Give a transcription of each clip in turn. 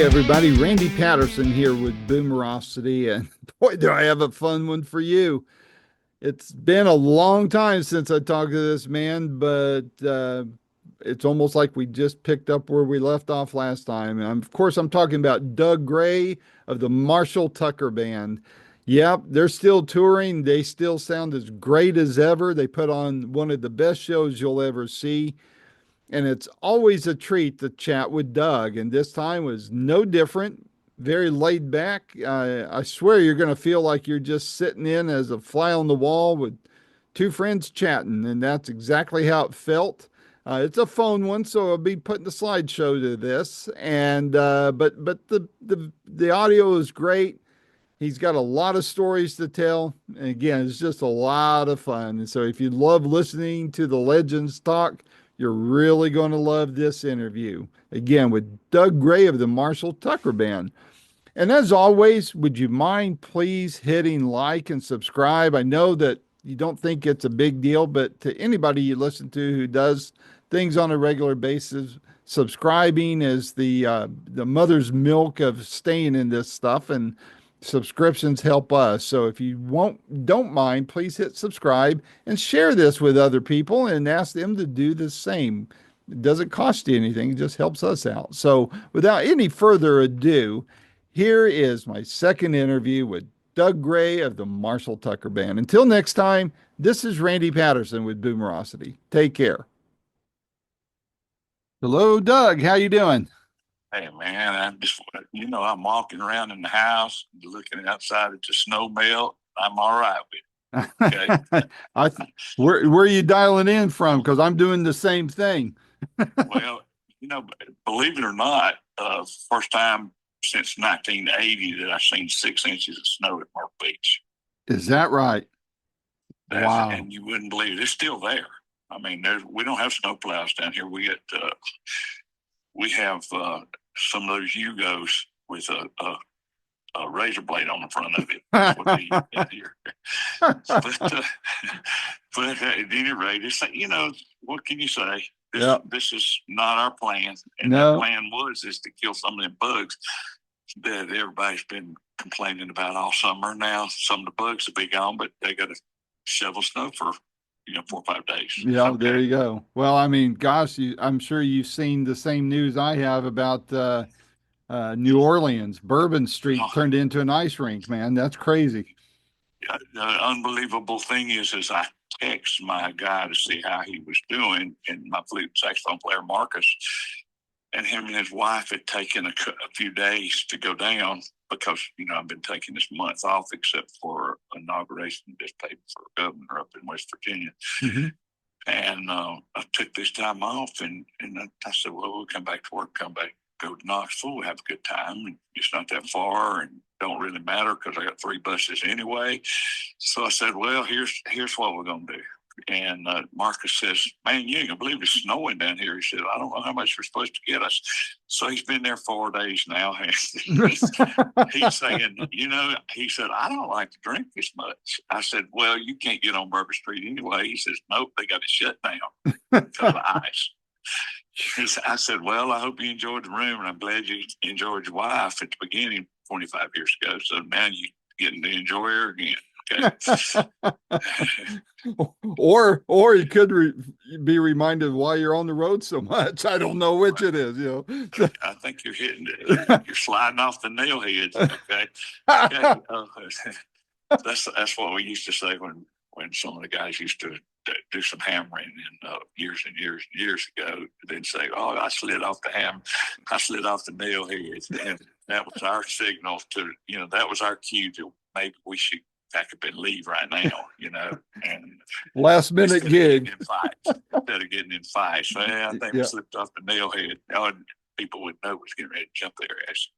everybody. Randy Patterson here with Boomerocity, and boy, do I have a fun one for you. It's been a long time since I talked to this man, but it's almost like we just picked up where we left off last time. And of course, I'm talking about Doug Gray of the Marshall Tucker Band. Yep, they're still touring. They still sound as great as ever. They put on one of the best shows you'll ever see. And it's always a treat to chat with Doug. And this time was no different, very laid back. I swear you're going to feel like you're just sitting in as a fly on the wall with two friends chatting. And that's exactly how it felt. It's a phone one, so I'll be putting the slideshow to this. And but the audio is great. He's got a lot of stories to tell. And again, it's just a lot of fun. And so if you love listening to the legends talk, you're really going to love this interview. Again, with Doug Gray of the Marshall Tucker Band. And as always, would you mind please hitting like and subscribe? I know that you don't think it's a big deal, but to anybody you listen to who does things on a regular basis, subscribing is the mother's milk of staying in this stuff, and subscriptions help us. So if you don't mind, please hit subscribe and share this with other people and ask them to do the same. It doesn't cost you anything, it just helps us out. So without any further ado, here is my second interview with Doug Gray of the Marshall Tucker Band. Until next time, this is Randy Patterson with Boomerocity. Take care. Hello, Doug. How you doing? Hey man, I'm just I'm walking around in the house, looking outside at the snow melt. I'm all right with it. Okay. Where are you dialing in from? Because I'm doing the same thing. Well, believe it or not, first time since 1980 that I've seen 6 inches of snow at Myrtle Beach. Is that right? Wow. And you wouldn't believe it. It's still there. I mean, we don't have snow plows down here. We have some of those Yugos with a razor blade on the front of it. That's what they got here. but at any rate, it's what can you say? This is not our plan, and the plan is to kill some of the bugs that everybody's been complaining about all summer. Now some of the bugs will be gone, but they got to shovel snow for 4 or 5 days. Yeah, okay. There you go. Well, I mean, gosh, I'm sure you've seen the same news I have about New Orleans. Bourbon Street turned into an ice rink, man. That's crazy. Yeah, the unbelievable thing is I text my guy to see how he was doing, and my flute saxophone player, Marcus, and him and his wife had taken a few days to go down because, I've been taking this month off except for inauguration of this paper for governor up in West Virginia. Mm-hmm. And I took this time off, and I said, well, we'll come back to work, go to Knoxville, have a good time. And it's not that far and don't really matter because I got 3 buses anyway. So I said, well, here's what we're going to do. And Marcus says, man, you ain't gonna believe it's snowing down here. He said, I don't know how much we're supposed to get us. So he's been there 4 days now. he's saying, he said, I don't like to drink this much. I said, well, you can't get on Bourbon Street anyway. He says, nope, they got it shut down because of ice. I said, well, I hope you enjoyed the room, and I'm glad you enjoyed your wife at the beginning 25 years ago. So now you're getting to enjoy her again. Okay. or you could be reminded why you're on the road so much. I don't know which it is. I think you're hitting it. You're sliding off the nail heads. Okay. That's what we used to say when some of the guys used to do some hammering years and years and years ago. They'd say, "Oh, I slid off the nail heads," and that was our signal to that was our cue to maybe we should pack up and leave right now, and last minute gig. Instead of getting in fights. Well, I think we slipped off the nail head. People would know was getting ready to jump their ass.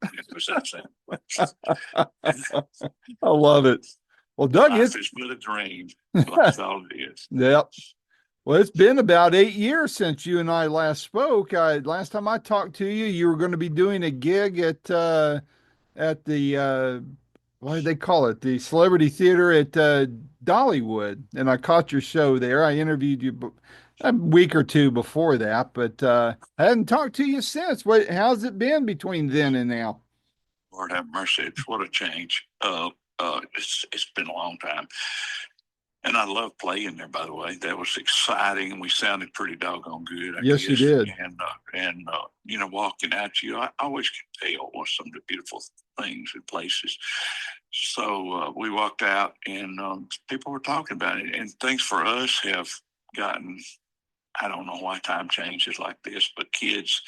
I love it. Well, Doug, it's been a dream. That's all it is. Yep. Well, it's been about 8 years since you and I last spoke. Last time I talked to you, you were going to be doing a gig at the what do they call it? The Celebrity Theater at Dollywood. And I caught your show there. I interviewed you a week or two before that, but I hadn't talked to you since. How's it been between then and now? Lord have mercy. What a change. It's been a long time. And I love playing there, by the way. That was exciting, and we sounded pretty doggone good, I Yes, you guess. did. Walking at you, I always can tell what some of the beautiful things and places. So we walked out, and people were talking about it, and things for us have gotten. I don't know why time changes like this, but kids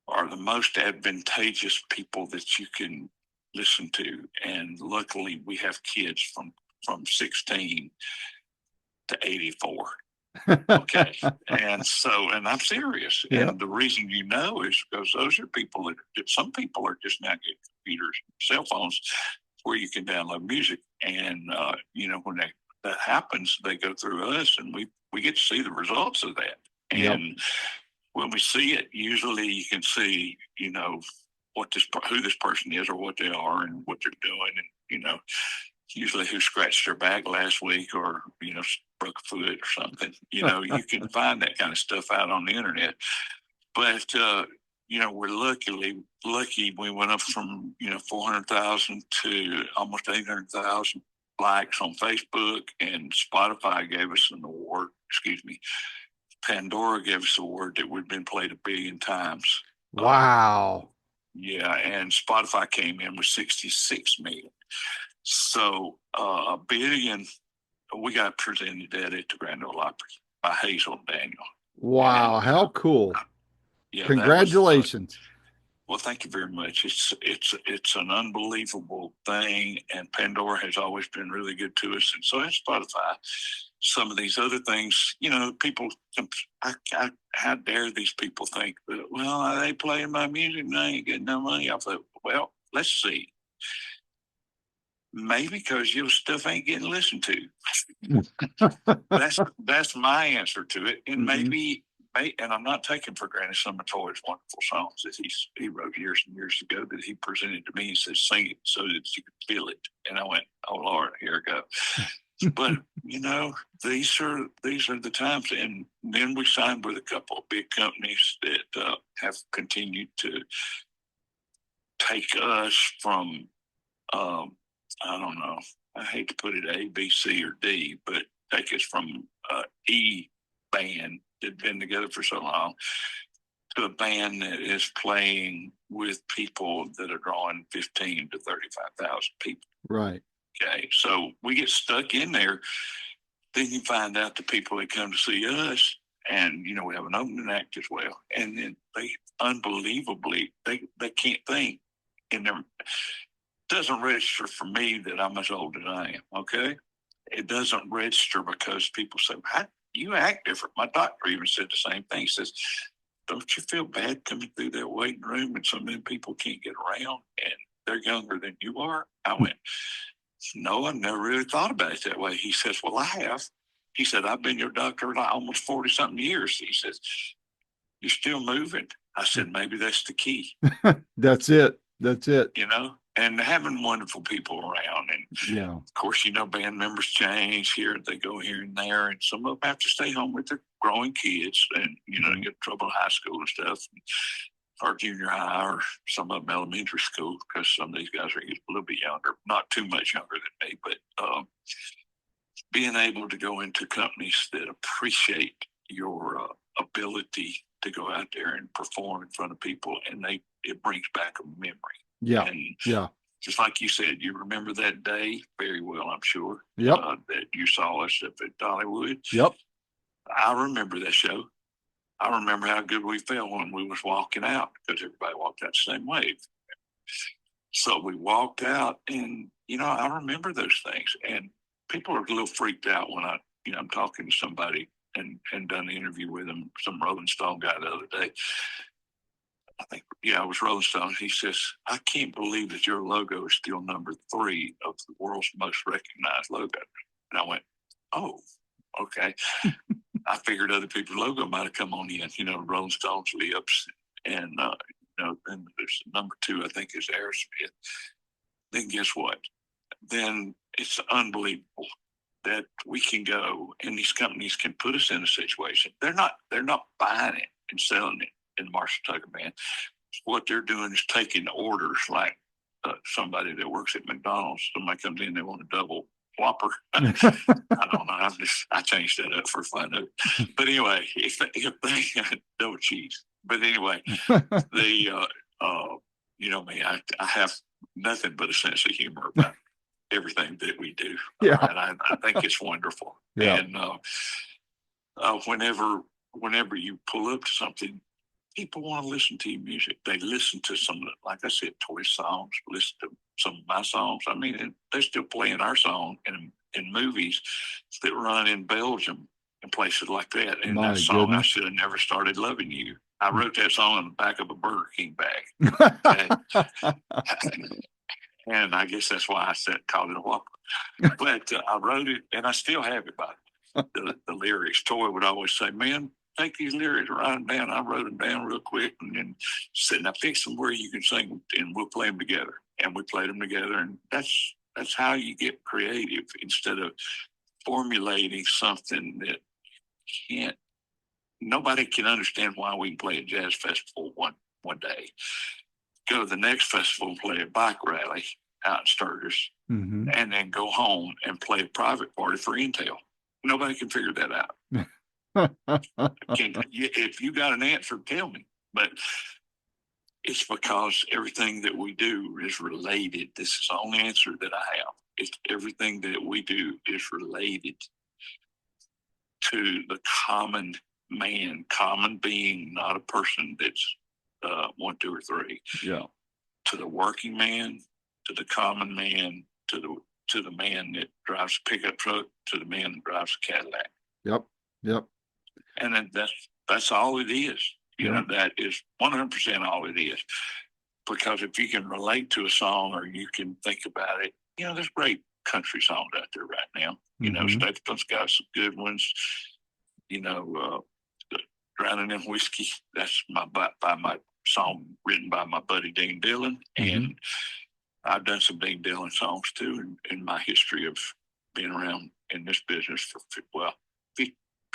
are the most advantageous people that you can listen to, and luckily we have kids from 16 to 84. Okay. And I'm serious. Yeah. And the reason is because those are people that some people are just now getting computers, cell phones, where you can download music. And, when that happens, they go through us, and we get to see the results of that. Yep. And when we see it, usually you can see, who this person is or what they are and what they're doing. And, usually who scratched their back last week or, broke a foot or something. You can find that kind of stuff out on the internet. But, we're lucky we went up from, 400,000 to almost 800,000 likes on Facebook, and Spotify gave us an award. Excuse me. Pandora gave us an award that we'd been played 1 billion times. Wow. Yeah. And Spotify came in with 66 million. So 1 billion, we got presented that at the Grand Ole Opry by Hazel Daniel. Wow. And How cool. yeah, that was Congratulations. well. Thank you very much. It's an unbelievable thing, and Pandora has always been really good to us, and so has Spotify. Some of these other things, people. How dare these people think that? Well, they playing my music and I ain't getting no money. I thought, well, let's see. Maybe because your stuff ain't getting listened to. that's my answer to it. And and I'm not taking for granted some of Toy's wonderful songs that he wrote years and years ago that he presented to me and said, sing it so that you could feel it. And I went, oh Lord, here I go. But these are the times. And then we signed with a couple of big companies that have continued to take us from I don't know. I hate to put it A, B, C, or D, but take us from E band that been together for so long to a band that is playing with people that are drawing 15 to 35,000 people. Right. Okay. So we get stuck in there. Then you find out the people that come to see us, and, we have an opening act as well. And then they unbelievably, they can't think in their doesn't register for me that I'm as old as I am. Okay. It doesn't register because people say, how you act different. My doctor even said the same thing. He says, don't you feel bad coming through that waiting room and some of them people can't get around and they're younger than you are? I went, no, I never really thought about it that way. He says, well, I have. He said, I've been your doctor like almost 40 something years. He says, you're still moving. I said, maybe that's the key. That's it. That's it. And having wonderful people around. And Yeah. of course, band members change here. They go here and there. And some of them have to stay home with their growing kids and, they get in trouble in high school and stuff, or junior high, or some of them elementary school, because some of these guys are a little bit younger, not too much younger than me. But being able to go into companies that appreciate your ability to go out there and perform in front of people, and it brings back a memory. Yeah. And yeah. Just like you said, you remember that day very well, I'm sure. Yep. That you saw us up at Dollywood. Yep. I remember that show. I remember how good we felt when we was walking out, because everybody walked out the same way. So we walked out, and I remember those things. And people are a little freaked out when I'm talking to somebody and done the interview with them. Some Rolling Stone guy the other day. I think, it was Rolling Stone. He says, I can't believe that your logo is still number 3 of the world's most recognized logo. And I went, oh, okay. I figured other people's logo might have come on in, Rolling Stone's lips. And, then there's number 2, I think, is Aerosmith. Then guess what? Then it's unbelievable that we can go and these companies can put us in a situation. They're not buying it and selling it in the Marshall Tucker Band. What they're doing is taking orders like somebody that works at McDonald's. Somebody comes in, they want a double Whopper. I don't know. I changed that up for fun. But anyway, if they double cheese. But anyway, the you know me, I have nothing but a sense of humor about everything that we do. Yeah. And I think it's wonderful. Yeah. And whenever you pull up to something, people want to listen to your music. They listen to some, like I said, toy songs, listen to some of my songs. I mean, they're still playing our song in movies that run in Belgium and places like that. And My that song, goodness. I Should Have Never Started Loving You. I wrote that song on the back of a Burger King bag. Okay? And I guess that's why I called it a Whopper. But I wrote it, and I still have it by the lyrics. Toy would always say, man, take these lyrics, write them down. I wrote them down real quick and then said, now fix them where you can sing them, and we'll play them together. And we played them together. And that's how you get creative instead of formulating something that nobody can understand why we can play a jazz festival one day, go to the next festival and play a bike rally out in Sturgis, Mm-hmm. and then go home and play a private party for Intel. Nobody can figure that out. If you got an answer, tell me. But it's because everything that we do is related. This is the only answer that I have. It's everything that we do is related to the common man, common being, not a person that's 1, 2, or 3. Yeah. To the working man, to the common man, to the man that drives a pickup truck, to the man that drives a Cadillac. Yep. And then that's all it is. You know, that is 100% all it is. Because if you can relate to a song or you can think about it, you know, there's great country songs out there right now. You know, Stapleton's got some good ones. You know, Drowning in Whiskey, that's by my song written by my buddy Dean Dillon. And I've done some Dean Dillon songs too in my history of being around in this business for,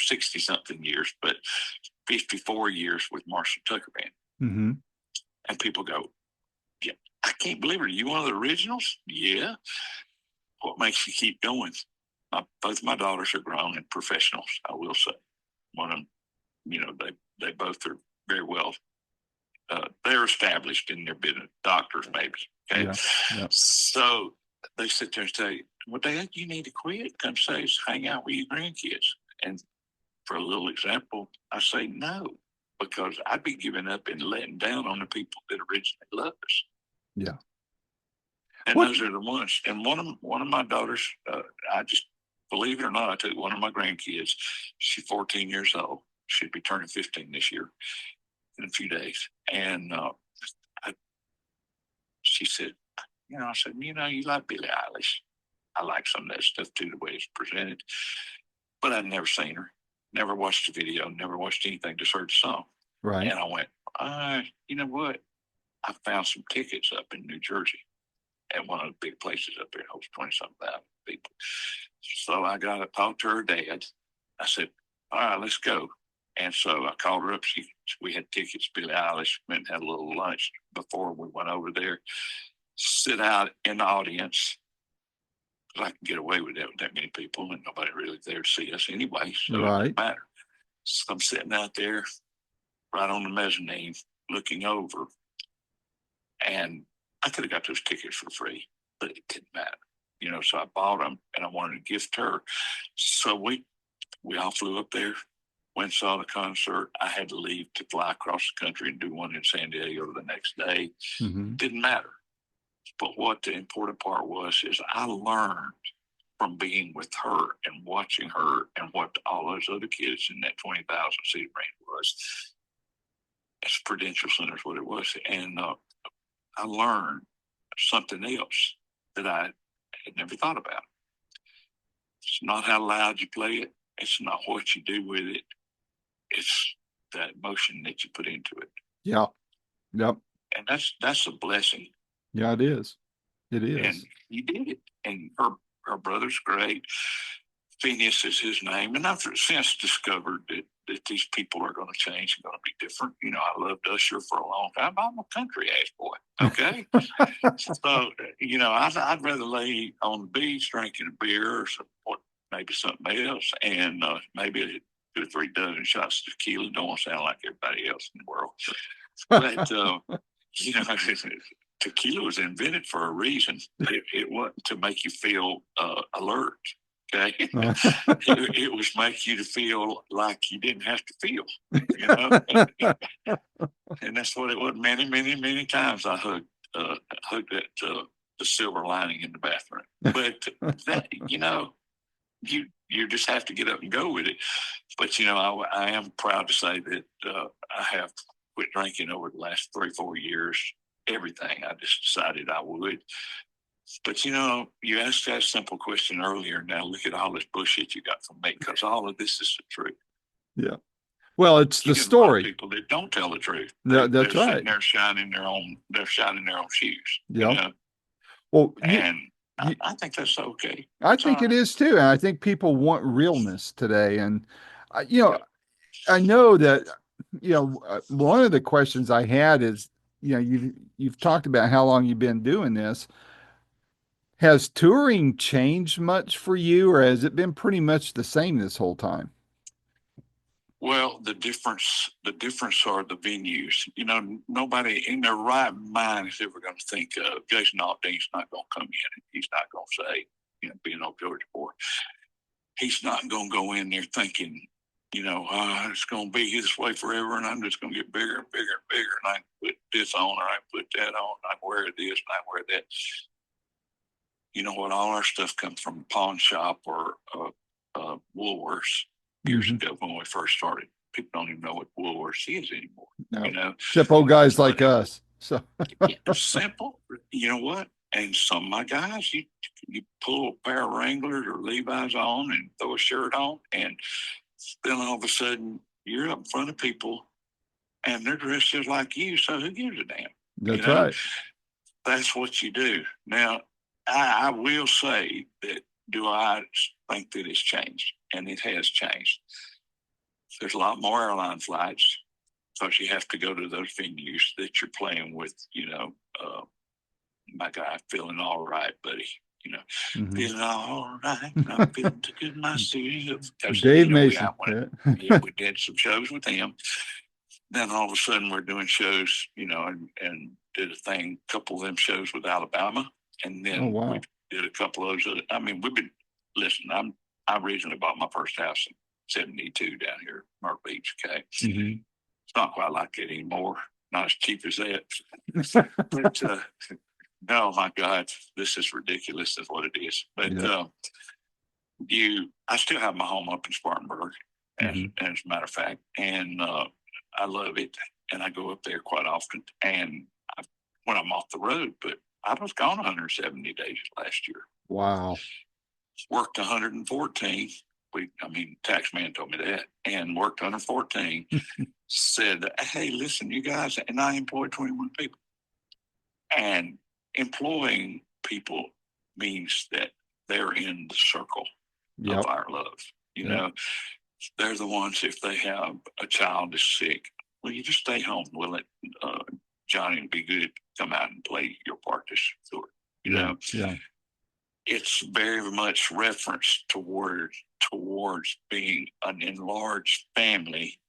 60 something years, but 54 years with Marshall Tucker Band. And people go, yeah, I can't believe it. Are you one of the originals? Yeah. What makes you keep going? Both my daughters are grown and professionals, I will say. One of them, you know, they both are very well, they're established in their business, doctors maybe. Okay. Yeah. So they sit there and say, well, Dad, you need to quit. Come say, hang out with your grandkids. And for a little example, I say no, because I'd be giving up and letting down on the people that originally loved us. Yeah. And those are the ones. And one of my daughters, I just, believe it or not, I took one of my grandkids. She's 14 years old. She'll be turning 15 this year in a few days. And she said, you know, I said, you know, you like Billie Eilish. I like some of that stuff too, the way it's presented. But I'd never seen her, never watched the video, never watched anything, just heard the song. Right. And I went, you know what? I found some tickets up in New Jersey at one of the big places up there. It was 20-something thousand people. So I got to talk to her dad. I said, all right, let's go. And so I called her up. We had tickets, Billie Eilish, went and had a little lunch before we went over there. Sit out in the audience. I can get away with that many people, and nobody really there to see us anyway, so it doesn't matter. So I'm sitting out there right on the mezzanine looking over, and I could have got those tickets for free, but it didn't matter. You know, so I bought them, and I wanted to gift her. So we all flew up there, went and saw the concert. I had to leave to fly across the country and do one in San Diego the next day. Didn't matter. But what the important part was is I learned from being with her and watching her and what all those other kids in that 20,000 seat range was. It's Prudential Center is what it was. And I learned something else that I had never thought about. It's not how loud you play it. It's not what you do with it. It's the emotion that you put into it. Yeah. Yep. And that's a blessing. Yeah, it is. It is. And you did it. And her brother's great. Phineas is his name, and I've since discovered that these people are going to change and going to be different. You know, I loved Usher for a long time. I'm a country ass boy. Okay, so you know, I'd rather lay on the beach drinking a beer or some, or maybe something else, and maybe 2 or 3 dozen shots of tequila. Don't want to sound like everybody else in the world, but you know, tequila was invented for a reason. It wasn't to make you feel alert. Okay, it was make you to feel like you didn't have to feel, you know, and that's what it was. Many, many, many times I hugged that the silver lining in the bathroom. But that, you know, you just have to get up and go with it. But you know, I am proud to say that I have quit drinking over the last 3 4 years. Everything I just decided I would. But you know, you asked that simple question earlier. Now look at all this bullshit you got from me, because all of this is the truth. Yeah. Well, it's You the get a lot of story. people that don't tell the truth. That's They're right. sitting there shining their own. They're shining their own shoes. Yeah. You know, Well, and you, I think that's okay. I It's all think it right. is too. And I think people want realness today. And, you know, Yep. I know that, one of the questions I had is, you've talked about how long you've been doing this. Has touring changed much for you, or has it been pretty much the same this whole time? Well, the difference are the venues. You know, nobody in their right mind is ever going to think of Jason Aldean's not going to come in and he's not going to say, you know, being old Georgia boy, he's not going to go in there thinking, you know, it's going to be this way forever, and I'm just going to get bigger and bigger and bigger, and I can put this on, or I can put that on, I can wear this, and I can wear that. You know what? All our stuff comes from a pawn shop or Woolworths years Mhm. ago when we first started. People don't even know what Woolworths is anymore. No, You know, except old guys like but us. So, it's simple. You know what? And some of my guys, you pull a pair of Wranglers or Levi's on and throw a shirt on, and then all of a sudden you're up in front of people and they're dressed just like you. So who gives a damn? You that's know, right. that's what you do. Now, I will say that, do I think that it's changed? And it has changed. There's a lot more airline flights because you have to go to those venues that you're playing with, you know, my guy, feeling all right, buddy. You know, Mhm. feeling all right. I'm feeling too good in my city. Because, Dave you know, Mason. Yeah. we did some shows with him. Then all of a sudden we're doing shows, you know, and did a couple of them shows with Alabama. And Oh, then we wow. did a couple of those. I mean, listen, I originally bought my first house in 72 down here at Myrtle Beach. Okay. Mhm. It's not quite like that anymore. Not as cheap as that. But no, my God, this is ridiculous, is what it is. But Yeah. I still have my home up in Spartanburg, Mhm. as a matter of fact, and I love it, and I go up there quite often. And when I'm off the road, but I was gone 170 days last year. Wow. Worked 114. Tax man told me that, and worked 114. Said, "Hey, listen, you guys," and I employed 21 people. And employing people means that they're in the circle of Yep. our love. You Yep. know, they're the ones, if they have a child is sick, well, you just stay home. We'll let Johnny be good, come out and play your part this tour. You Yeah. know, Yeah. it's very much reference towards being an enlarged family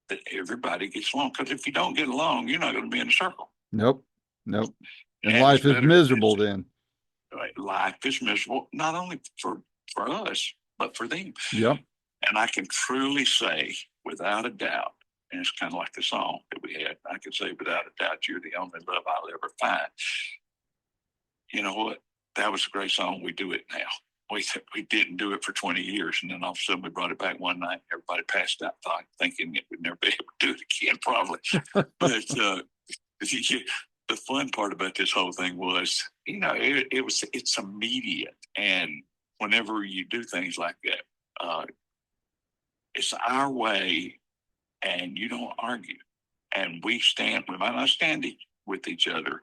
that everybody gets along. Because if you don't get along, you're not going to be in a circle. Nope. Nope. And And it's life is better. miserable then. Life is miserable, not only for us, but for them. Yep. And I can truly say, without a doubt, and it's kind of like the song that we had, I can say, without a doubt, you're the only love I'll ever find. You know what? That was a great song. We do it now. We didn't do it for 20 years, and then all of a sudden we brought it back one night. Everybody passed out thinking that we'd never be able to do it again, probably. But the fun part about this whole thing was, you know, it's immediate, and whenever you do things like that, it's our way, and you don't argue, and we might not stand with each other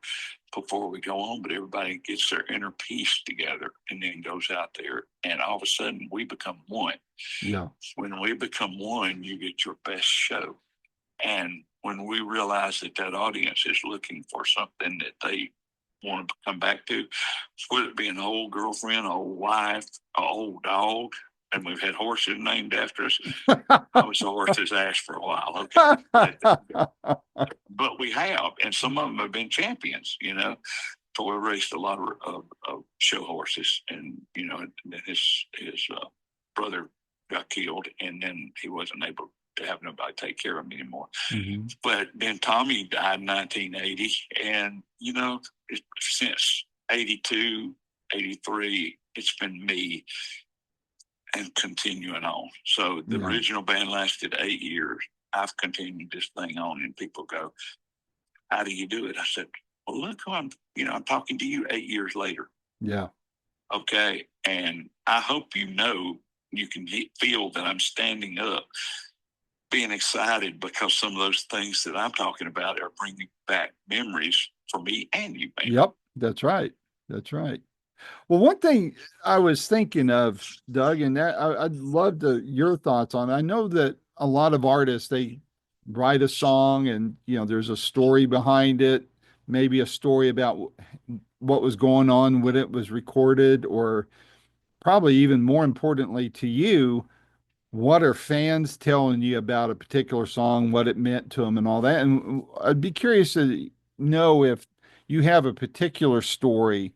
before we go on, but everybody gets their inner peace together and then goes out there, and all of a sudden we become one. Yeah. When we become one, you get your best show. And when we realize that that audience is looking for something that they want to come back to, whether it be an old girlfriend, an old wife, an old dog, and we've had horses named after us. I was a horse's ass for a while. Okay. But we have, and some of them have been champions, you know. So we raced a lot of show horses, and you know, and then his brother got killed, and then he wasn't able to have nobody take care of him anymore. Mm-hmm. But then Tommy died in 1980, and you know, since 82, 83, it's been me and continuing on. So the Yeah. original band lasted 8 years. I've continued this thing on, and people go, "How do you do it?" I said, "Well, look, I'm talking to you 8 years later. Yeah. Okay, and I hope you know you can feel that I'm standing up, being excited because some of those things that I'm talking about are bringing back memories for me and you, man." Yep. That's right. That's right. Well, one thing I was thinking of, Doug, and that I'd love your thoughts on. I know that a lot of artists they write a song, and there's a story behind it, maybe a story about what was going on when it was recorded, or probably even more importantly to you, what are fans telling you about a particular song, what it meant to them, and all that. And I'd be curious to know if you have a particular story,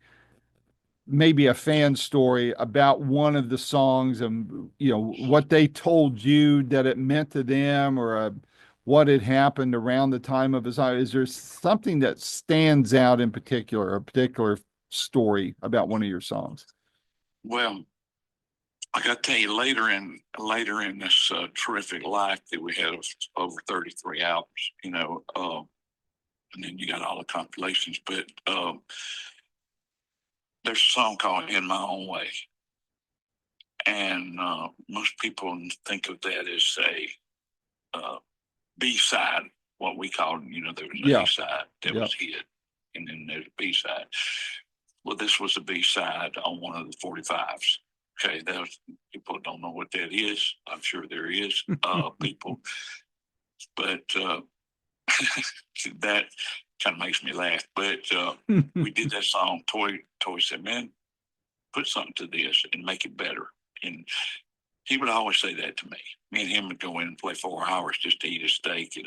maybe a fan story about one of the songs, and what they told you that it meant to them, or what had happened around the time of his life. Is there something that stands out in particular, a particular story about one of your songs? Well, I got to tell you, later in this terrific life that we had of over 33 albums, and then you got all the compilations. But there's a song called "In My Own Way," and most people think of that as a B-side, what we call, there was an Yeah. A-side that Yeah. was hit, and then there's a B-side. Well, this was a B-side on one of the 45s. Okay, people don't know what that is. I'm sure there is people, but that kind of makes me laugh. But we did that song. Toy said, "Man, put something to this and make it better." And he would always say that to me. Me and him would go in and play 4 hours just to eat a steak at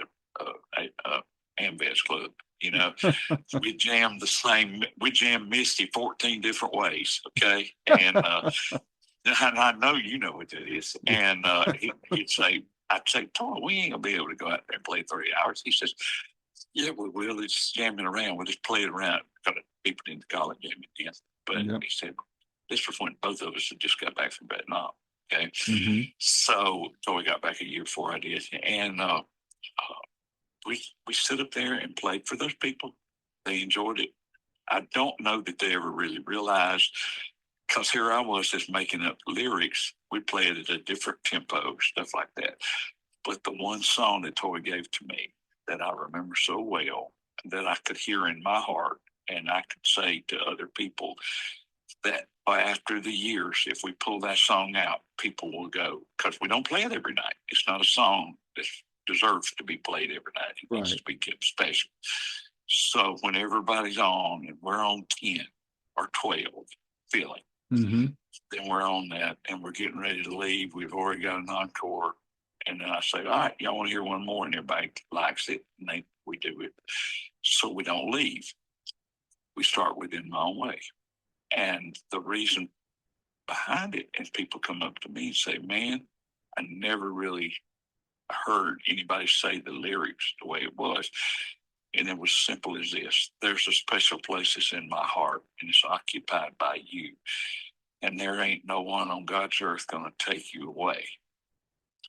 a Amvets club. We jammed Misty 14 different ways. Okay. And I know you know what that is. And he'd say, I'd say, "Toy, we ain't gonna be able to go out there and play 3 hours." He says, "Yeah, we will. It's jamming around. We'll just play it around." Got people in the college jamming again. But Yep. he said, this was when both of us had just got back from Vietnam. Okay. Mm-hmm. So we got back a year before I did. And we stood up there and played for those people. They enjoyed it. I don't know that they ever really realized, because here I was just making up lyrics. We played at a different tempo, stuff like that. But the one song that Toy gave to me that I remember so well, that I could hear in my heart, and I could say to other people that after the years, if we pull that song out, people will go, because we don't play it every night. It's not a song that deserves to be played every night. It needs to be kept special. So when everybody's on and we're on 10 or 12 feeling, Mm-hmm. then we're on that and we're getting ready to leave. We've already got an encore. And then I say, "All right, y'all want to hear one more?" And everybody likes it. And we do it. So we don't leave. We start with "In My Own Way." And the reason behind it, and people come up to me and say, "Man, I never really heard anybody say the lyrics the way it was." And it was simple as this: there's a special place that's in my heart, and it's occupied by you. And there ain't no one on God's earth going to take you away.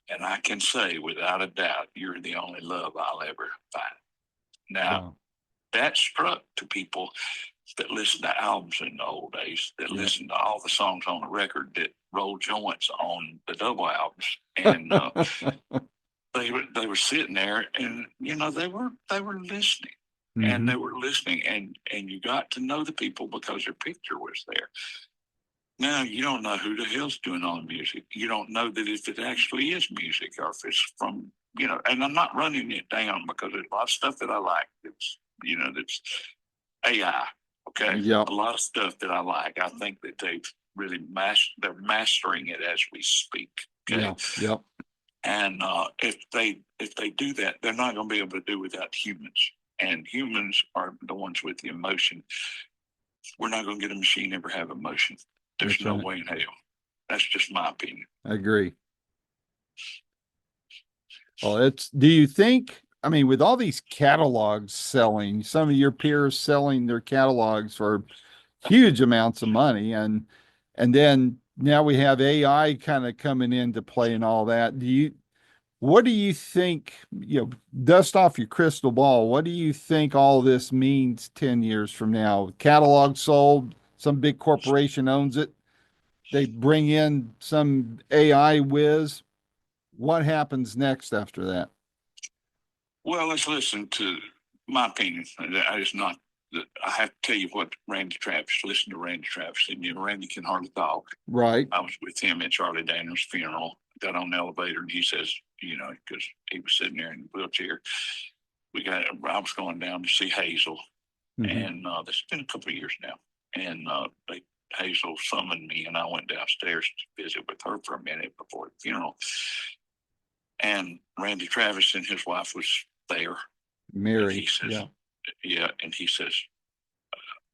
And I can say without a doubt, you're the only love I'll ever find. Now, Wow. that struck to people that listened to albums in the old days, that listened to all the songs on the record, that rolled joints on the double albums. And they were sitting there, and they were listening. and they were listening, and you got to know the people because their picture was there. Now you don't know who the hell's doing all the music. You don't know that if it actually is music or if it's from, and I'm not running it down because there's a lot of stuff that I like that's AI. Okay. Yep. A lot of stuff that I like. I think that they're mastering it as we speak. Okay. Yeah. Yep. And if they do that, they're not going to be able to do without humans. And humans are the ones with the emotion. We're not going to get a machine ever have emotion. There's That's no right. way in hell. That's just my opinion. I agree. Well, do you think, I mean, with all these catalogs selling, some of your peers selling their catalogs for huge amounts of money, and then now we have AI kind of coming into play and all that. What do you think, dust off your crystal ball, what do you think all this means 10 years from now? Catalog sold, some big corporation owns it, they bring in some AI whiz. What happens next after that? Well, let's listen to my opinion. It's not that I have to tell you what Randy Travis. Listen to Randy Travis, and Randy can hardly talk. Right. I was with him at Charlie Daniels' funeral. Got on the elevator, and he says, because he was sitting there in the wheelchair. I was going down to see Hazel, and this has been a couple of years now, and Hazel summoned me, and I went downstairs to visit with her for a minute before the funeral. And Randy Travis and his wife was there. Mary. He says, yeah. And he says,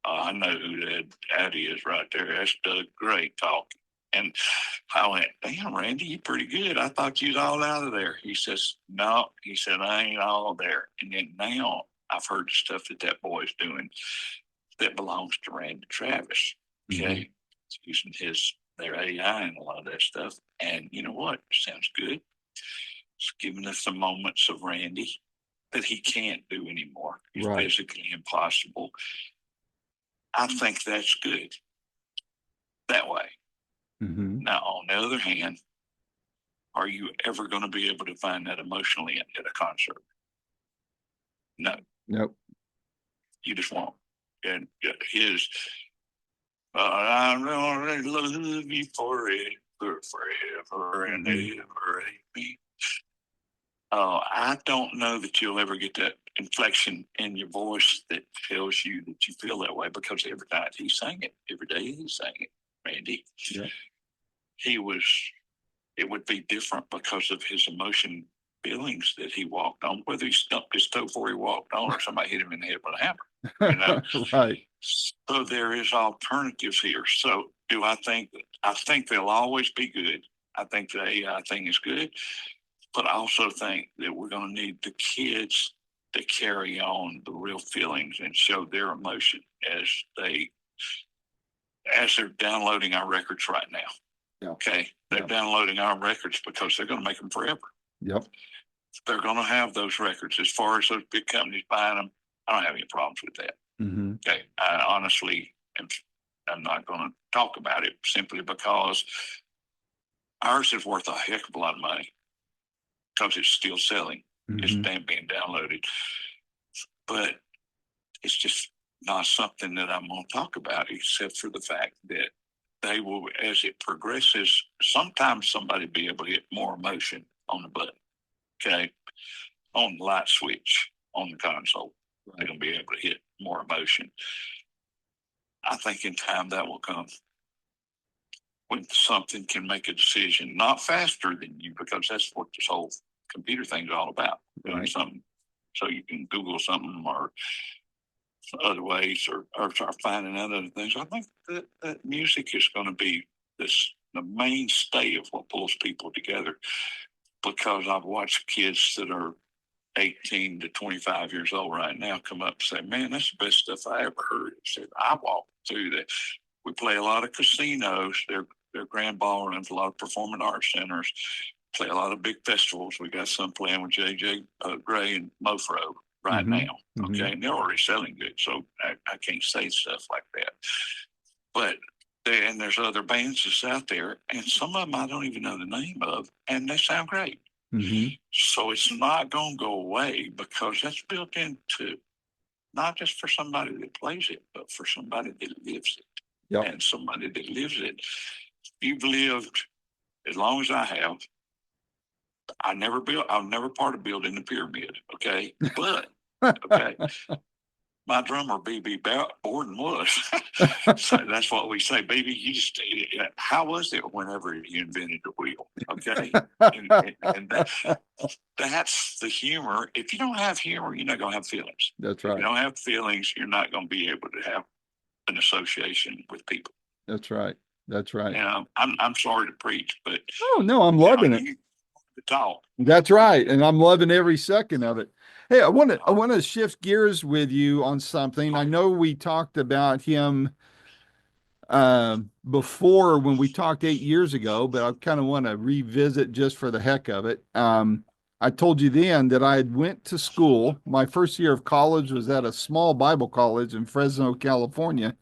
I know who that is right there. That's Doug Gray talking. And I went, damn, Randy, you pretty good. I thought you was all out of there. He says, no. He said, I ain't all there. And then now I've heard the stuff that boy's doing that belongs to Randy Travis. Okay. Using their AI and a lot of that stuff. And you know what? Sounds good. It's giving us some moments of Randy that he can't do anymore. He's physically impossible. I think that's good that way. Now, on the other hand, are you ever going to be able to find that emotionally at a concert? No. Nope. You just won't. And I love you forever and ever. I don't know that you'll ever get that inflection in your voice that tells you that you feel that way, because every night he sang it, every day he sang it, Randy. Yeah. It would be different because of his emotion feelings that he walked on, whether he stumped his toe before he walked on or somebody hit him in the head with a hammer. Right. So there is alternatives here. So I think they'll always be good. I think the AI thing is good. But I also think that we're going to need the kids to carry on the real feelings and show their emotion as they're downloading our records right now. Yeah. Okay. They're downloading our records because they're going to make them forever. Yep. They're going to have those records. As far as those big companies buying them, I don't have any problems with that. Okay. I honestly I'm not going to talk about it simply because ours is worth a heck of a lot of money. Because it's still selling. It's being downloaded. But it's just not something that I'm going to talk about, except for the fact that they will, as it progresses, sometimes somebody will be able to hit more emotion on the button, okay, on the light switch on the console. Right. They're going to be able to hit more emotion. I think in time that will come. When something can make a decision, not faster than you, because that's what this whole computer thing's all about. Doing something so you can Google something or other ways or start finding out other things. I think that music is going to be the mainstay of what pulls people together, because I've watched kids that are 18 to 25 years old right now come up and say, man, that's the best stuff I ever heard. I walked through that. We play a lot of casinos. They're grand ballrooms, a lot of performing arts centers, play a lot of big festivals. We got some playing with JJ Gray and Mofro right now. Okay. And they're already selling good. So I can't say stuff like that. But there's other bands that's out there, and some of them I don't even know the name of, and they sound great. So it's not going to go away because that's built into not just for somebody that plays it, but for somebody that lives it. Yep. And somebody that lives it. You've lived as long as I have. I'm never part of building the pyramid. Okay. But, okay. My drummer, B.B. Borden, was. So that's what we say, baby. How was it whenever you invented the wheel? Okay. That's the humor. If you don't have humor, you're not going to have feelings. That's If you right. don't have feelings, you're not going to be able to have an association with people. That's right. That's right. And I'm sorry to preach, but Oh, no, I'm loving it. you talk. That's right. And I'm loving every second of it. Hey, I want to shift gears with you on something. I know we talked about him before when we talked 8 years ago, but I kind of want to revisit just for the heck of it. I told you then that I had went to school. My first year of college was at a small Bible college in Fresno, California.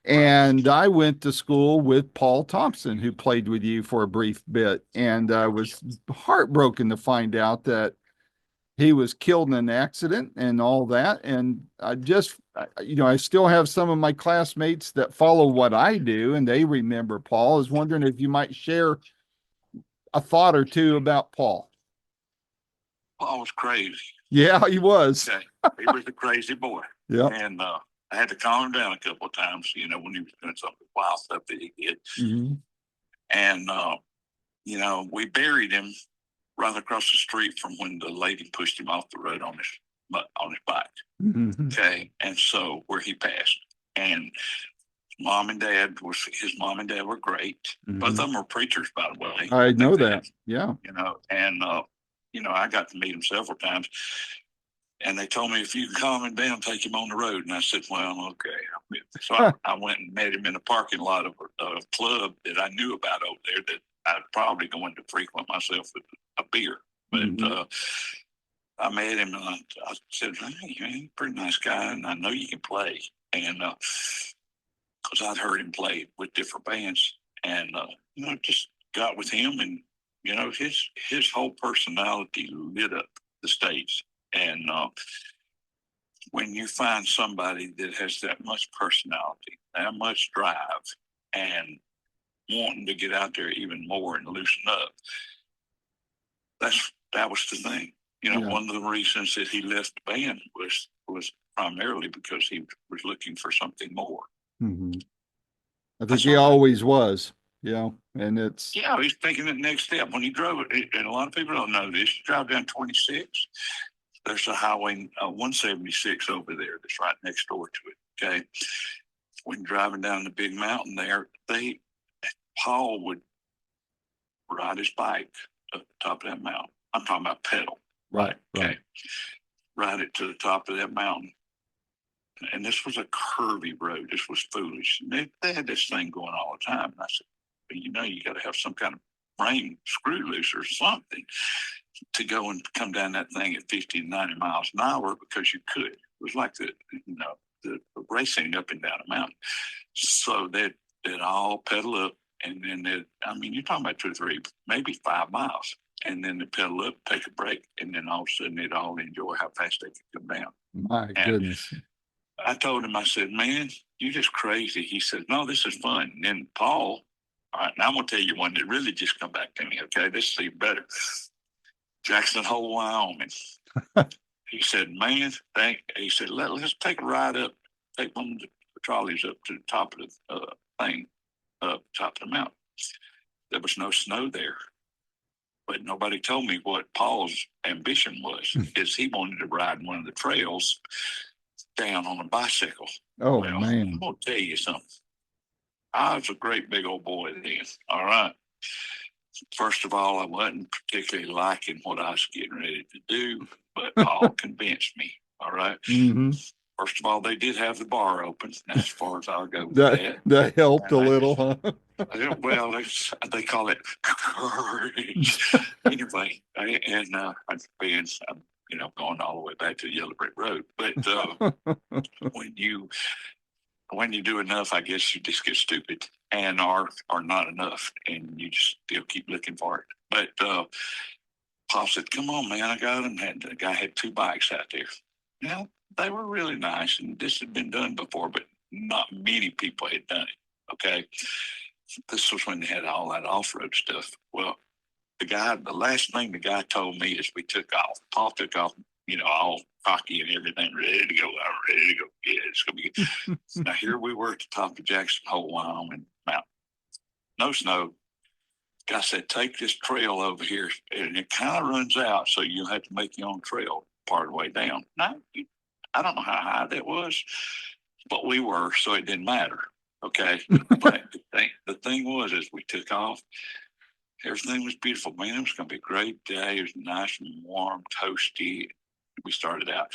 And I went to school with Paul Thompson, who played with you for a brief bit. And I was heartbroken to find out that he was killed in an accident and all that. And I still have some of my classmates that follow what I do and they remember Paul. I was wondering if you might share a thought or two about Paul. Paul was crazy. Yeah, he was. Okay. He was a crazy boy. Yeah. And I had to calm him down a couple of times, when he was doing some wild stuff that he did. Mm-hmm. And, we buried him right across the street from when the lady pushed him off the road on his bike. Mm-hmm. Okay. And so where he passed. And his mom and dad were great. Mm-hmm. Both of them were preachers, by the way. I know that. Yeah. And I got to meet him several times. And they told me, if you can calm him down, take him on the road. And I said, well, okay. So I went and met him in the parking lot of a club that I knew about over there that I'd probably going to frequent myself with a beer. But Mm-hmm. I met him and I said, hey, you're a pretty nice guy, and I know you can play. And because I'd heard him play with different bands. And, just got with him, and, his whole personality lit up the stage. And when you find somebody that has that much personality, that much drive, and wanting to get out there even more and loosen up, that was the thing. Yeah. One of the reasons that he left the band was primarily because he was looking for something more. Mm-hmm. I think he always was. Yeah. And he's thinking the next step. When he drove it, and a lot of people don't know this, you drive down 26. There's a highway 176 over there that's right next door to it. Okay. When driving down the big mountain there, Paul would ride his bike up the top of that mountain. I'm talking about pedal. Right. Okay. Right. Ride it to the top of that mountain. And this was a curvy road. This was foolish. And they had this thing going all the time. And I said, well, you got to have some kind of frame screw loose or something to go and come down that thing at 50 to 90 miles an hour, because you could. It was like the racing up and down a mountain. So they'd all pedal up, and then you're talking about 2 or 3, maybe 5 miles. And then they pedal up, take a break, and then all of a sudden they'd all enjoy how fast they could come down. My goodness. I told him, I said, man, you're just crazy. He said, no, this is fun. And then Paul, all right, now I'm going to tell you one that really just come back to me, okay? This is even better. Jackson Hole, Wyoming. He said, man, he said, let's take a ride up, take one of the trolleys up to the top of the top of the mountain. There was no snow there. But nobody told me what Paul's ambition was, is he wanted to ride one of the trails down on a bicycle. Oh, well, man. I'm going to tell you something. I was a great big old boy then. All right. First of all, I wasn't particularly liking what I was getting ready to do, but Paul convinced me. All right. Mm-hmm. First of all, they did have the bar open. That's as far as I'll go with that. That helped a little, huh? Well, they call it courage. Anyway, and I've been, going all the way back to the Yellow Brick Road. But when you do enough, I guess you just get stupid and are not enough, and you just still keep looking for it. But Paul said, "Come on, man, I got him." And the guy had 2 bikes out there. they were really nice, and this had been done before, but not many people had done it. Okay, this was when they had all that off road stuff. Well, the last thing the guy told me is we took off. Paul took off, all cocky and everything, ready to go. I'm ready to go. Yeah, it's gonna be good. Now here we were at the top of Jackson Hole, Wyoming mountain. No snow. Guy said, take this trail over here, and it kind of runs out, so you'll have to make your own trail part of the way down. Now, I don't know how high that was, but we were, so it didn't matter. Okay. But the thing was, as we took off, everything was beautiful. Man, it was going to be a great day. It was nice and warm, toasty. We started out,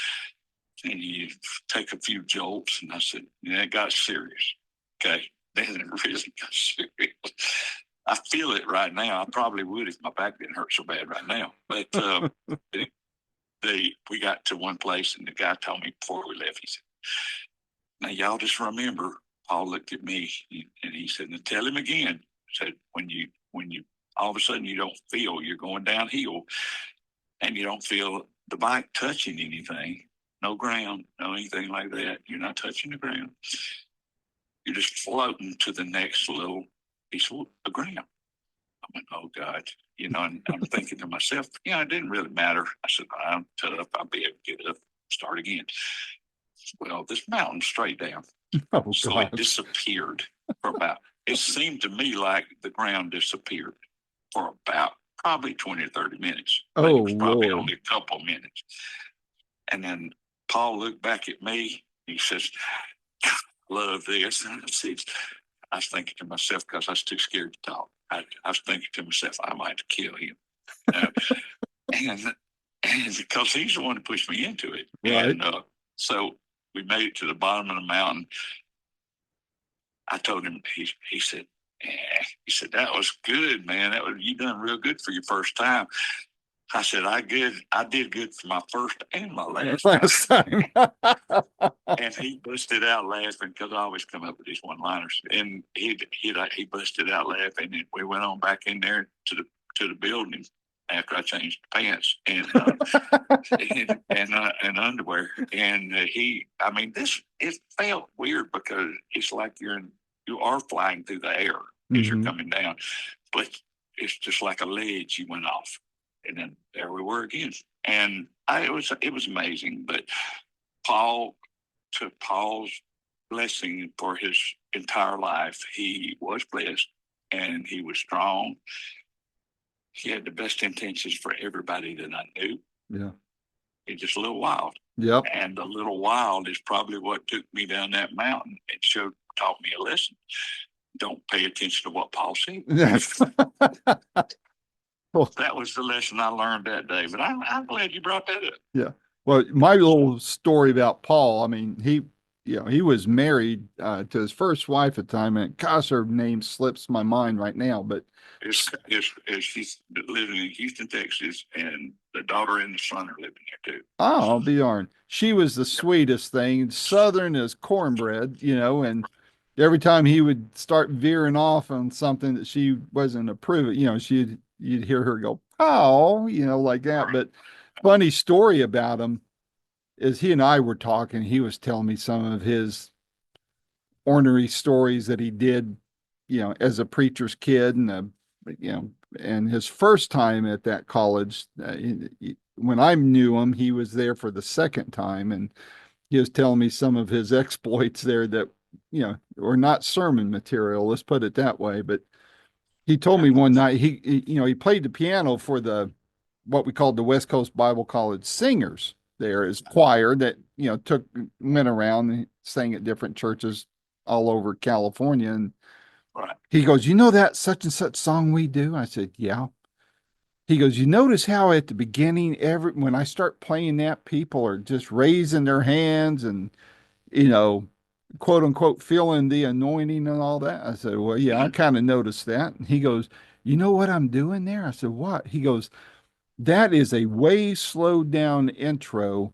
and you take a few jolts, and I said, yeah, it got serious. Okay. Then it really got serious. I feel it right now. I probably would if my back didn't hurt so bad right now. But we got to one place, and the guy told me before we left, he said, now y'all just remember, Paul looked at me, and he said, now tell him again. He said, when you all of a sudden you don't feel you're going downhill, and you don't feel the bike touching anything, no ground, no anything like that. You're not touching the ground. You're just floating to the next little piece of ground. I went, oh God, and I'm thinking to myself, it didn't really matter. I said, I'm tough. I'll be able to get up, start again. Well, this mountain straight down. Oh, so gosh. It disappeared for it seemed to me like the ground disappeared for about probably 20 or 30 minutes. But Oh, it was probably Lord. only a couple of minutes. And then Paul looked back at me. He says, love this. And I was thinking to myself, because I was too scared to talk. I was thinking to myself, I might kill him. And because he's the one who pushed me into it. Right. And so we made it to the bottom of the mountain. I told him, he said, he said, that was good, man. You done real good for your first time. I said, I did good for my first and my last time. And he busted out laughing, because I always come up with these one-liners. And he busted out laughing, and we went on back in there to the building after I changed the pants and and underwear. And it felt weird, because it's like you are flying through the air as you're coming down, but it's just like a ledge you went off, and then there we were again. And it was amazing. But Paul, to Paul's blessing for his entire life, he was blessed, and he was strong. He had the best intentions for everybody that I knew. Yeah. He's just a little wild. Yep. And a little wild is probably what took me down that mountain and taught me a lesson. Don't pay attention to what Paul said. Well, that was the lesson I learned that day. But I'm glad you brought that up. Yeah. Well, my little story about Paul, I mean, he was married to his first wife at the time, and gosh, her name slips my mind right now, but she's living in Houston, Texas, and the daughter and the son are living there too. oh, I'll be darned. She was the sweetest thing, Southern as cornbread, and every time he would start veering off on something that she wasn't approving, you'd hear her go, "Oh," like that. But funny story about him is he and I were talking. He was telling me some of his ornery stories that he did, as a preacher's kid, and his first time at that college. When I knew him, he was there for the second time, and he was telling me some of his exploits there that were not sermon material. Let's put it that way. But he told me one night he played the piano for what we called the West Coast Bible College Singers. There is choir that went around and sang at different churches all over California. And he goes, that such and such song we do? I said, yeah. He goes, you notice how at the beginning, when I start playing that, people are just raising their hands and, quote unquote, feeling the anointing and all that. I said, well, yeah, I kind of noticed that. And he goes, you know what I'm doing there? I said, what? He goes, that is a way slowed down intro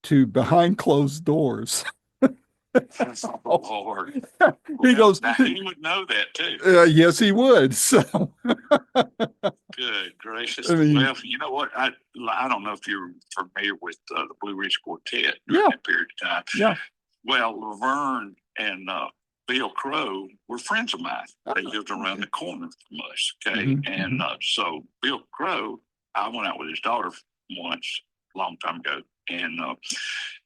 to Behind Closed Doors. Oh, Lord. He Well, goes, now he would know that too. yes, he would. So, Good gracious. I mean, Well, you know what? I don't know if you're familiar with the Blue Ridge Quartet during yeah, that period of time. yeah. Well, Laverne and Bill Crow were friends of mine. They lived around the corner from us. Okay. Hmm. And so Bill Crow, I went out with his daughter once, a long time ago. And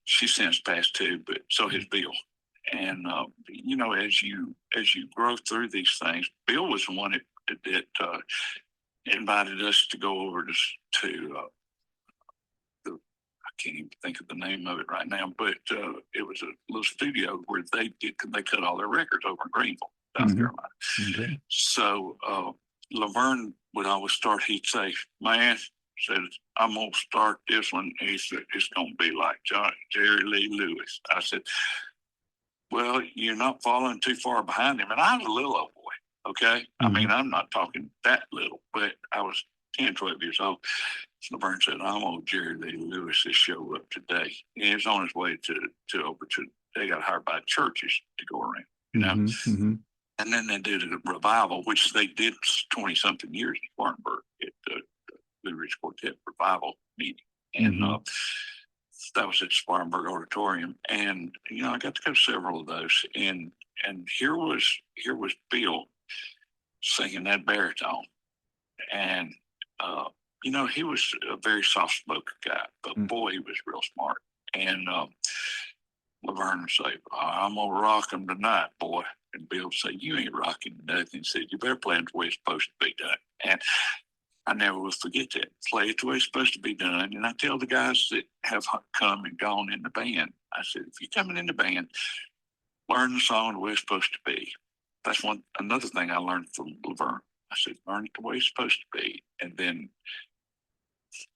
she's since passed too, but so has Bill. And you know, as you grow through these things, Bill was the one that invited us to go over to the, I can't even think of the name of it right now, but it was a little studio where they cut all their records over in Greenville, South Hmm. Carolina. Okay. So Laverne would always start. He'd say, "Man," said, "I'm gonna start this one." He said, "It's gonna be like Jerry Lee Lewis." I said, "Well, you're not falling too far behind him." And I was a little old boy. Okay, I mean, I'm not talking that little, but I was 10, 12 years old. So Laverne said, "I'm on Jerry Lee Lewis's show up today." And he was on his way to over to. They got hired by churches to go around, you know. Hmm. Hmm. And then they did a revival, which they did 20 something years in Spartanburg at the Blue Ridge Quartet revival meeting. And Hmm. that was at Spartanburg Auditorium. And, you know, I got to go to several of those. And here was Bill singing that baritone. And, you know, he was a very soft spoken guy, but boy, he was real smart. And Laverne would say, "I'm going to rock him tonight, boy." And Bill would say, "You ain't rocking nothing." He said, "You better play it the way it's supposed to be done." And I never will forget that. Play it the way it's supposed to be done. And I tell the guys that have come and gone in the band, I said, if you're coming in the band, learn the song the way it's supposed to be. That's another thing I learned from Laverne. I said, learn it the way it's supposed to be. And then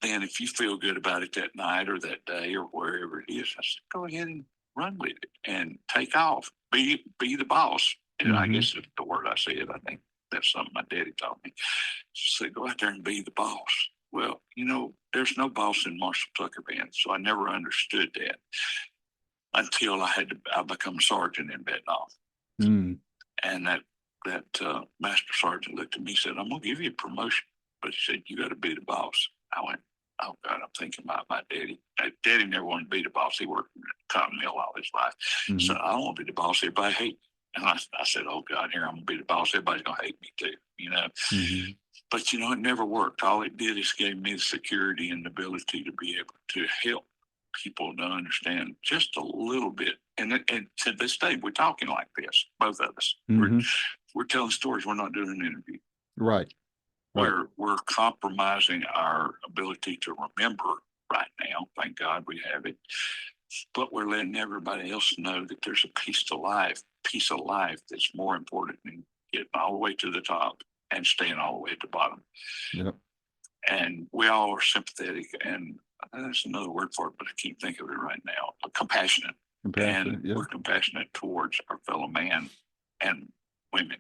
if you feel good about it that night or that day or wherever it is, I said, go ahead and run with it and take off. Be the boss. And I guess it's the word I said. I think that's something my daddy taught me. She said, go out there and be the boss. Well, you know, there's no boss in Marshall Tucker Band, so I never understood that until I become a sergeant in Vietnam. Mm. And that master sergeant looked at me and said, I'm going to give you a promotion. But he said, you got to be the boss. I went, oh, God, I'm thinking about my daddy. Daddy never wanted to be the boss. He worked in the cotton mill all his life. So I don't want to be the boss. Everybody hates me. And I said, oh, God, here, I'm going to be the boss. Everybody's going to hate me too, you know. But, you know, it never worked. All it did is gave me the security and the ability to be able to help people to understand just a little bit. And to this day, we're talking like this, both of us. We're telling stories. We're not doing an interview. Right. We're compromising our ability to remember right now. Thank God we have it. But we're letting everybody else know that there's a piece of life that's more important than getting all the way to the top and staying all the way at the bottom. Yep. And we all are sympathetic, and that's another word for it, but I can't think of it right now. Compassionate. And we're compassionate towards our fellow man and women.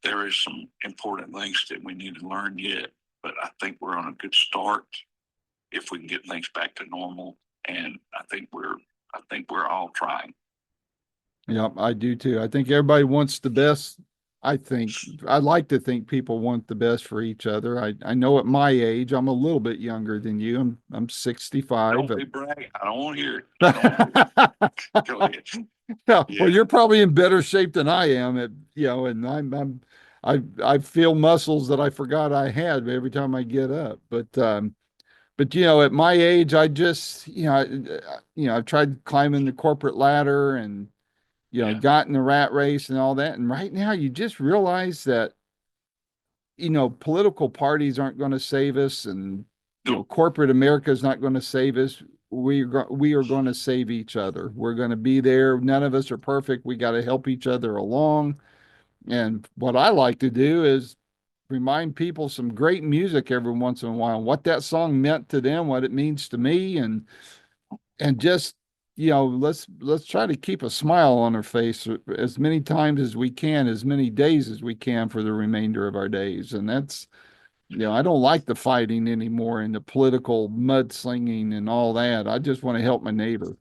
There is some important things that we need to learn yet, but I think we're on a good start if we can get things back to normal. And I think we're all trying. Yeah, I do too. I think everybody wants the best. I like to think people want the best for each other. I know at my age, I'm a little bit younger than you. I'm 65. Don't be bragging. I don't want to hear it. I don't want to hear it. Go ahead. Yeah, Yeah. well, you're probably in better shape than I am at, you know, and I feel muscles that I forgot I had every time I get up. But you know, at my age, I just, I've tried climbing the corporate ladder and, got in the rat race and all that. And right now you just realize that, political parties aren't going to save us, and, corporate America is not going to save us. We are going to save each other. We're going to be there. None of us are perfect. We got to help each other along. And what I like to do is remind people some great music every once in a while, what that song meant to them, what it means to me, and just, let's try to keep a smile on our face as many times as we can, as many days as we can for the remainder of our days. And that's, I don't like the fighting anymore and the political mudslinging and all that. I just want to help my neighbor.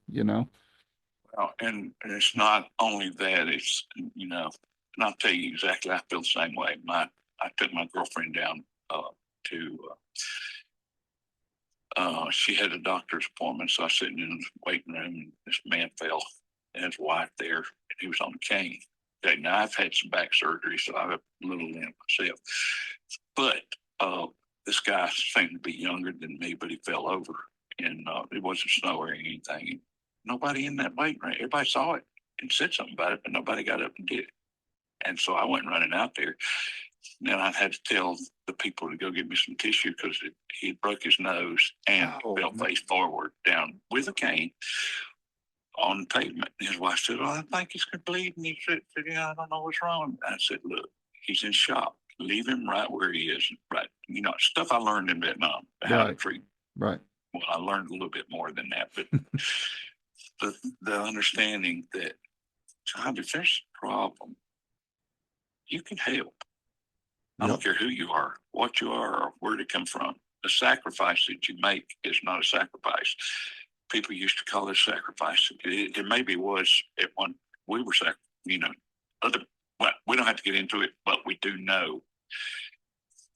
And it's not only that, it's, and I'll tell you exactly, I feel the same way. I took my girlfriend down to, she had a doctor's appointment. So I was sitting in the waiting room and this man fell and his wife there, and he was on a cane. Okay, now I've had some back surgery, so I have a little limp myself. But this guy seemed to be younger than me, but he fell over and it wasn't snow or anything. Nobody in that waiting room, everybody saw it and said something about it, but nobody got up and did it. And so I went running out there. Then I had to tell the people to go get me some tissue because he broke his nose and fell face forward down with a cane on the pavement. And his wife said, "Oh, I think he's going to bleed." And he said, "Yeah, I don't know what's wrong." And I said, "Look, he's in shock. Leave him right where he is." Right. Stuff I learned in Vietnam, how to treat. Right. Well, I learned a little bit more than that, but the understanding that, God, if there's a problem, you can help. I don't care who you are, what you are, or where to come from. The sacrifice that you make is not a sacrifice. People used to call it sacrifice. It maybe was at one. We were other. Well, we don't have to get into it, but we do know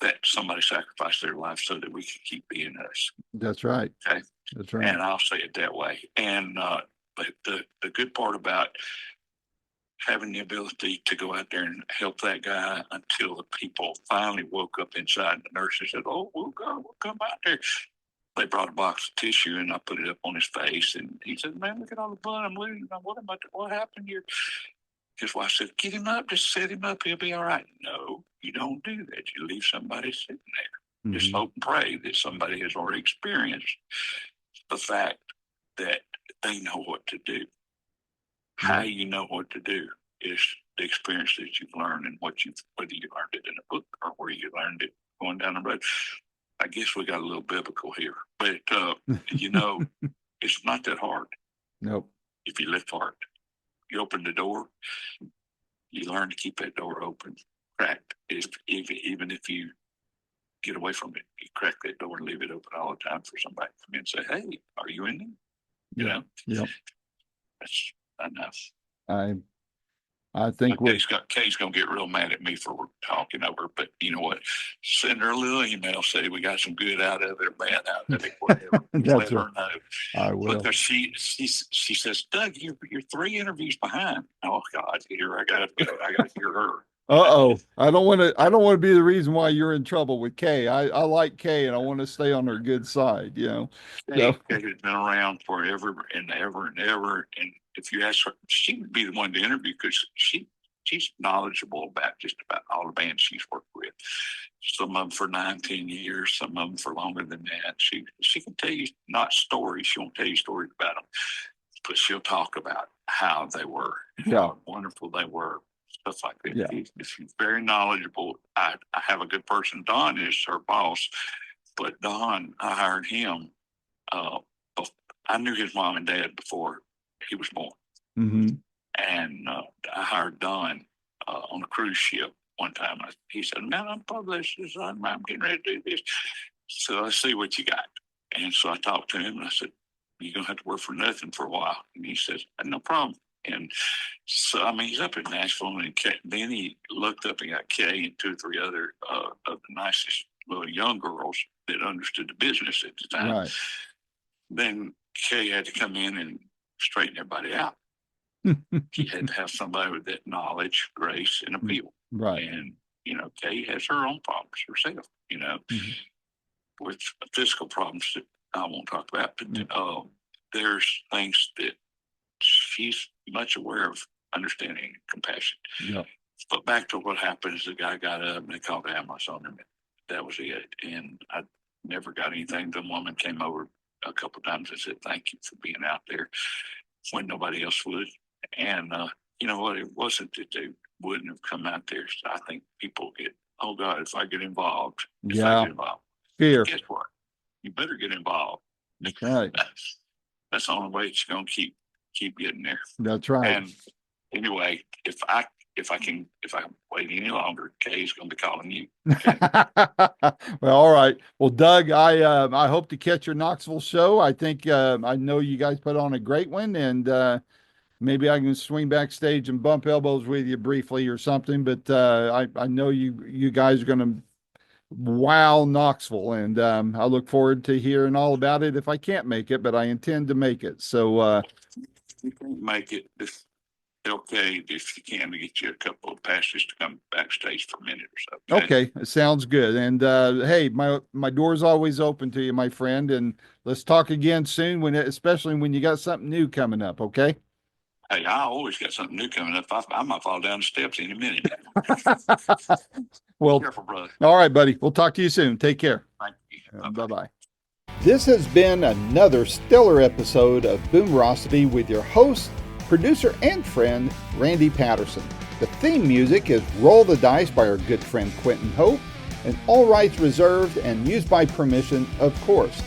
that somebody sacrificed their life so that we could keep being us. That's right. Okay. That's right. And I'll say it that way. And but the good part about having the ability to go out there and help that guy until the people finally woke up inside. And the nurses said, "Oh, we'll come out there." They brought a box of tissue and I put it up on his face. And he said, "Man, look at all the blood I'm losing. What happened here?" His wife said, "Get him up, just set him up. He'll be all right." No, you don't do that. You leave somebody sitting there. Just hope and pray that somebody has already experienced the fact that they know what to do. How you know what to do is the experience that you've learned and whether you learned it in a book or where you learned it going down the road. I guess we got a little biblical here, but it's not that hard. Nope. If you live hard, you open the door, you learn to keep that door open, cracked. Even if you get away from it, you crack that door and leave it open all the time for somebody to come in and say, "Hey, are you in there?" Yep. That's enough. I think Kay's gonna get real mad at me for talking over, but you know what? Send her a little email, say we got some good out of it or bad out of it, whatever. Let her know. I will. Because she says, "Doug, you're 3 interviews behind." Oh God, here I gotta hear her. I don't want to be the reason why you're in trouble with Kay. I like Kay and I want to stay on her good side, Kay has been around forever and ever and ever. And if you ask her, she would be the one to interview because she's knowledgeable about just about all the bands she's worked with. Some of them for 9-10 years, some of them for longer than that. She can tell you not stories. She won't tell you stories about them, but she'll talk about how they were, how wonderful they were. Stuff like that. Yeah. She's very knowledgeable. I have a good person. Don is her boss, but Don, I hired him. I knew his mom and dad before he was born. Mm-hmm. And I hired Don on a cruise ship one time. He said, "Man, I'm published. I'm getting ready to do this. So let's see what you got." And so I talked to him and I said, "You're going to have to work for nothing for a while." And he says, "No problem." And so, he's up in Nashville, and then he looked up and got Kay and 2 or 3 other of the nicest little young girls that understood the business at the time. Right. Then Kay had to come in and straighten everybody out. He had to have somebody with that knowledge, grace, and appeal. Right. And, Kay has her own problems herself, with physical problems that I won't talk about. But there's things that she's much aware of, understanding and compassion. Yeah. But back to what happened is the guy got up and they called the ambulance on him. That was it. And I never got anything. The woman came over a couple of times and said, "Thank you for being out there," when nobody else would. And you know what? It wasn't that they wouldn't have come out there. So I think people get, "Oh God, if I get involved, Fear. Guess what? You better get involved." That's right. That's the only way it's going to keep getting there. That's right. And anyway, if I wait any longer, Kay's going to be calling you. Okay? Well, all right. Well, Doug, I hope to catch your Knoxville show. I think I know you guys put on a great one, and maybe I can swing backstage and bump elbows with you briefly or something. But I know you guys are going to wow Knoxville, and I look forward to hearing all about it if I can't make it, but I intend to make it. So You can't make it. It's okay if you can to get you a couple of passes to come backstage for a minute or so. okay, it sounds good. And hey, my door's always open to you, my friend. And let's talk again soon especially when you got something new coming up. Okay. Hey, I always got something new coming up. I might fall down the steps any minute. Well, Careful, brother. all right, buddy. We'll talk to you soon. Take care. Thank you. Bye bye. This has been another stellar episode of Boomerocity with your host, producer, and friend, Randy Patterson. The theme music is Roll the Dice by our good friend Quentin Hope, and all rights reserved and used by permission, of course.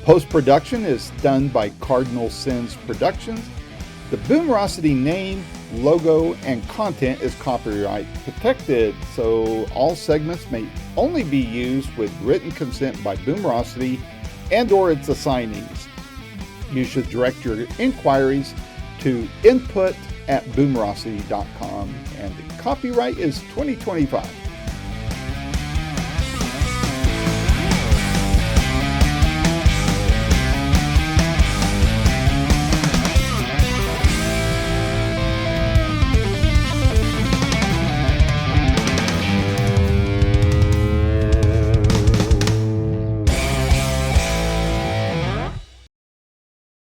Post-production is done by Cardinal Sins Productions. The Boomerocity name, logo, and content is copyright protected, so all segments may only be used with written consent by Boomerocity and or its assignees. You should direct your inquiries to input@boomerocity.com, and the copyright is 2025.